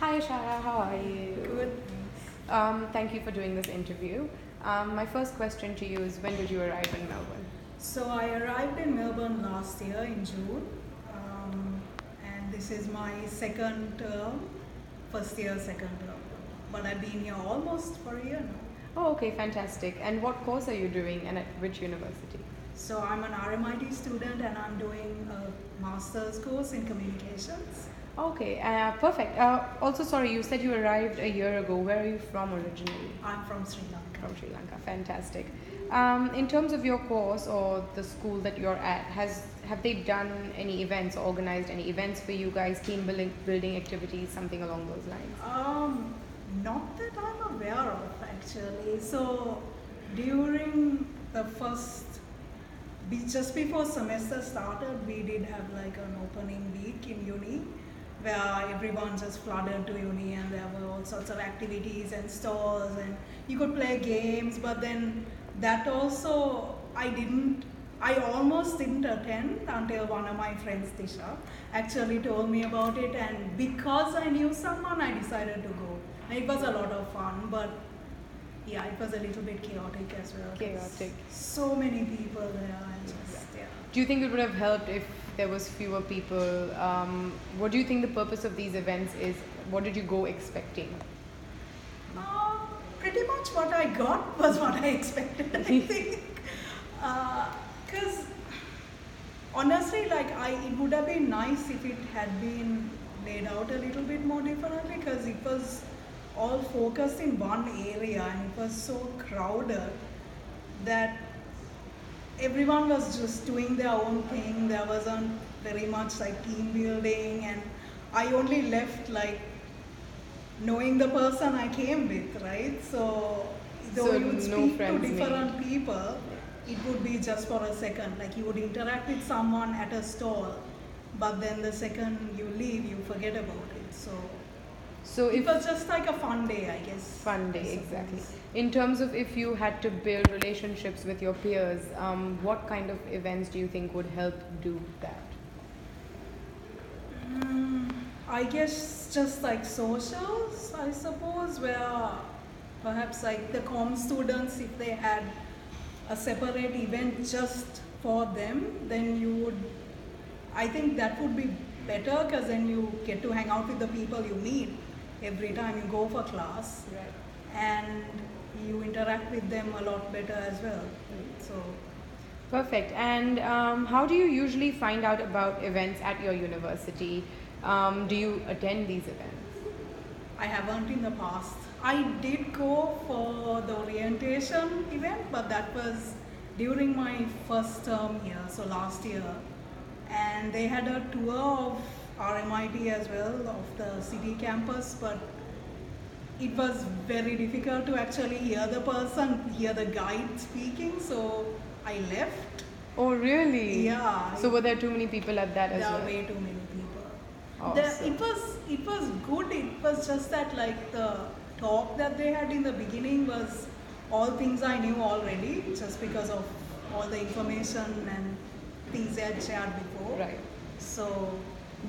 Hi Ashara, how are you? Good. Thank you for doing this interview. My first question to you is, when did you arrive in Melbourne? So I arrived in Melbourne last year in June, and this is my second term, first year, second term. But I've been here almost for a year now. Oh, okay, fantastic. And what course are you doing and at which university? So I'm an RMIT student and I'm doing a master's course in communications. Okay, perfect. Also, sorry, you said you arrived a year ago. Where are you from originally? I'm from Sri Lanka. From Sri Lanka, fantastic. In terms of your course or the school that you're at, have they done any events, organized any events for you guys, team building activities, something along those lines? Not that I'm aware of actually. So during the first, just before semester started, we did have like an opening week in uni where everyone just flooded to uni and there were all sorts of activities and stalls and you could play games, but then that also I almost didn't attend until one of my friends, Tisha, actually told me about it, and because I knew someone, I decided to go. And it was a lot of fun, but yeah, it was a little bit chaotic as well. Chaotic. So many people there and just, yeah. Do you think it would have helped if there was fewer people? What do you think the purpose of these events is? What did you go expecting? Pretty much what I got was what I expected, I think. Because honestly, it would have been nice if it had been laid out a little bit more differently, because it was all focused in one area and it was so crowded that everyone was just doing their own thing. There wasn't very much like team building, and I only left like knowing the person I came with, right? So though you would speak to different people, it would be just for a second. Like you would interact with someone at a stall, but then the second you leave, you forget about it. So it was just like a fun day, I guess. Fun day, exactly. In terms of if you had to build relationships with your peers, what kind of events do you think would help do that? I guess just like socials, I suppose, where perhaps like the comm students, if they had a separate event just for them, then I think that would be better, because then you get to hang out with the people you meet every time you go for class. Right. And you interact with them a lot better as well. So perfect. And how do you usually find out about events at your university? Do you attend these events? I haven't in the past. I did go for the orientation event, but that was during my first term here, so last year. And they had a tour of RMIT as well, of the city campus, but it was very difficult to actually hear the guide speaking, so I left. Oh, really? Yeah. So were there too many people at that as well? There were way too many people. Awesome. It was good. It was just that like the talk that they had in the beginning was all things I knew already, just because of all the information and things they had shared before. Right. So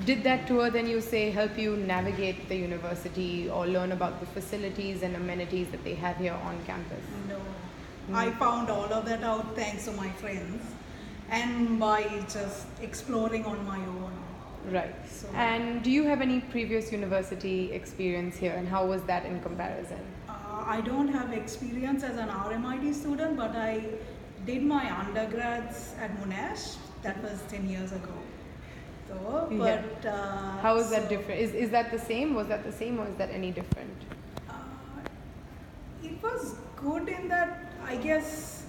did that tour, then you say, help you navigate the university or learn about the facilities and amenities that they have here on campus? No. I found all of that out thanks to my friends and by just exploring on my own. Right. So, and do you have any previous university experience here, and how was that in comparison? I don't have experience as an RMIT student, but I did my undergrads at Monash. That was 10 years ago. So, but how is that different? Is that the same? Was that the same, or is that any different? It was good in that, I guess,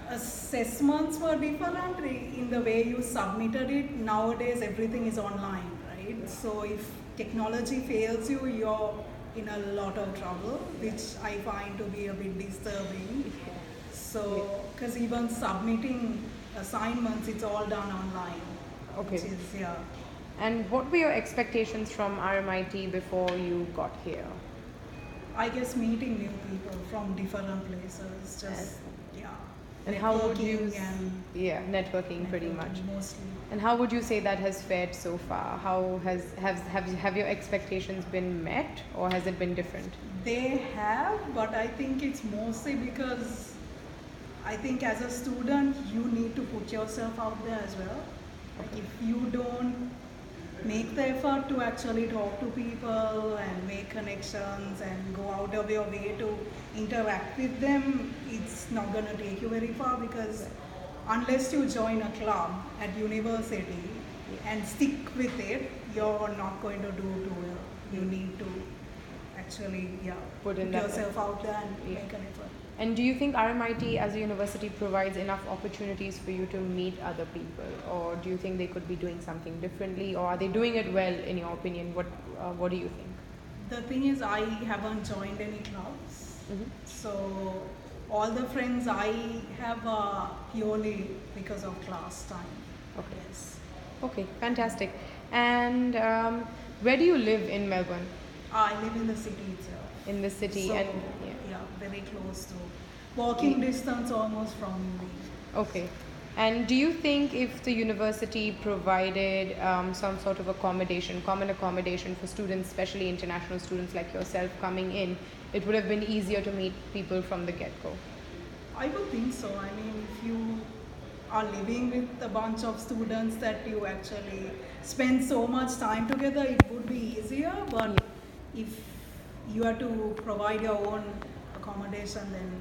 assessments were different in the way you submitted it. Nowadays, everything is online, right? So if technology fails you, you're in a lot of trouble, which I find to be a bit disturbing. So, because even submitting assignments, it's all done online. Okay. Which is, yeah. And what were your expectations from RMIT before you got here? I guess meeting new people from different places, just, yeah. And how would you networking and networking pretty much. mostly. And how would you say that has fared so far? How have your expectations been met, or has it been different? They have, but I think it's mostly because I think as a student you need to put yourself out there as well. Like Okay. if you don't make the effort to actually talk to people and make connections and go out of your way to interact with them, it's not going to take you very far because unless you join a club at university Yeah. and stick with it, you're not going to do too well. You need to actually, Put in put that yourself out there and Yeah. make an effort. And do you think RMIT as a university provides enough opportunities for you to meet other people, or do you think they could be doing something differently, or are they doing it well in your opinion? What do you think? The thing is, I haven't joined any clubs, Mm-hmm. so all the friends I have are purely because of class time. Okay. Yes. Okay, fantastic. And where do you live in Melbourne? I live in the city itself. In the city, So, and very close to walking distance almost from me. okay. And do you think if the university provided some sort of common accommodation for students, especially international students like yourself coming in, it would have been easier to meet people from the get-go? I would think so. I mean, if you are living with a bunch of students that you actually spend so much time together, it would be easier. But if you have to provide your own accommodation, then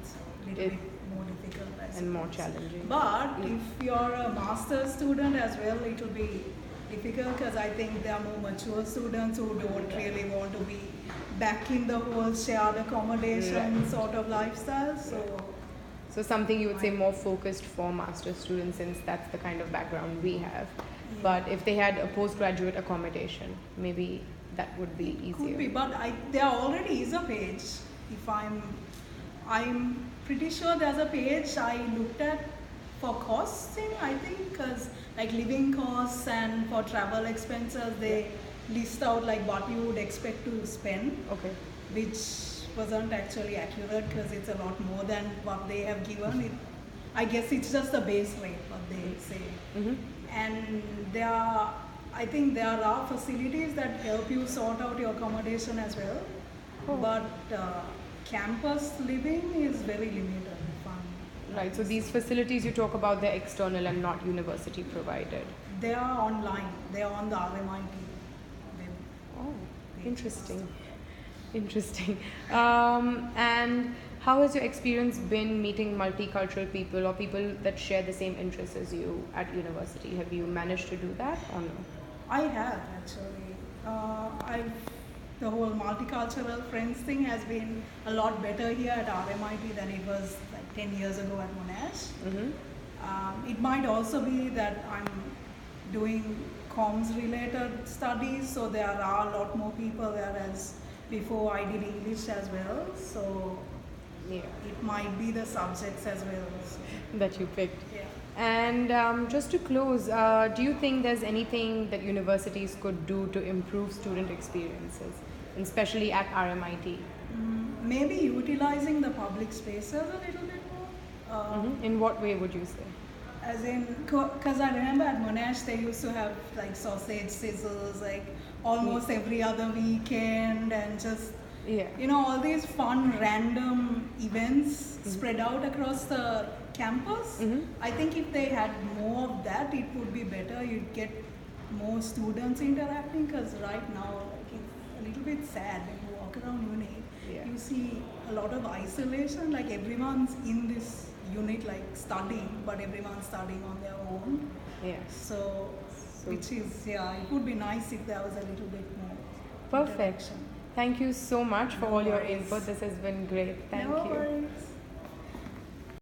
it's a little It- bit more difficult. I And more suppose. challenging. But Yeah. if you're a master's student as well, it will be difficult because I think there are more mature students who don't really want to be back in the whole shared accommodation Right. sort of lifestyle. So something you would say more focused for master's students, since that's the kind of background we have. But if they had a postgraduate accommodation, maybe that would be easier. Could be, but there already is a page. If I'm pretty sure there's a page I looked at for costing. I think because like living costs and for travel expenses, they list out like what you would expect to spend, Okay. which wasn't actually accurate because it's a lot more than what they have given. I guess it's just the base rate what they say. Mm-hmm. And I think there are facilities that help you sort out your accommodation as well. Oh. But campus living is very limited. If I'm Right. So these facilities you talk about, they're external and not university provided. They are online. They are on the RMIT web. Oh, interesting. Interesting. And how has your experience been meeting multicultural people or people that share the same interests as you at university? Have you managed to do that or no? I have actually. The whole multicultural friends thing has been a lot better here at RMIT than it was like 10 years ago at Monash. Mm-hmm. It might also be that I'm doing comms related studies, so there are a lot more people, whereas before I did English as well, so Yeah. it might be the subjects as well. So, That you picked. yeah. And just to close, do you think there's anything that universities could do to improve student experiences, and especially at RMIT? Maybe utilizing the public spaces a little bit more. In what way would you say? As in, because I remember at Monash they used to have like sausage sizzles like almost every other weekend, and just Yeah. all these fun random events spread out across the campus. I think if they had more of that, it would be better. You'd get more students interacting, because right now like, it's a little bit sad when you walk around uni. Yeah. You see a lot of isolation, like everyone's in this unit like studying, but everyone's studying on their own. Yeah. So which is, it would be nice if there was a little bit more Perfect. interaction. Thank you so much for No all your worries. input. This has been great. Thank No you. worries.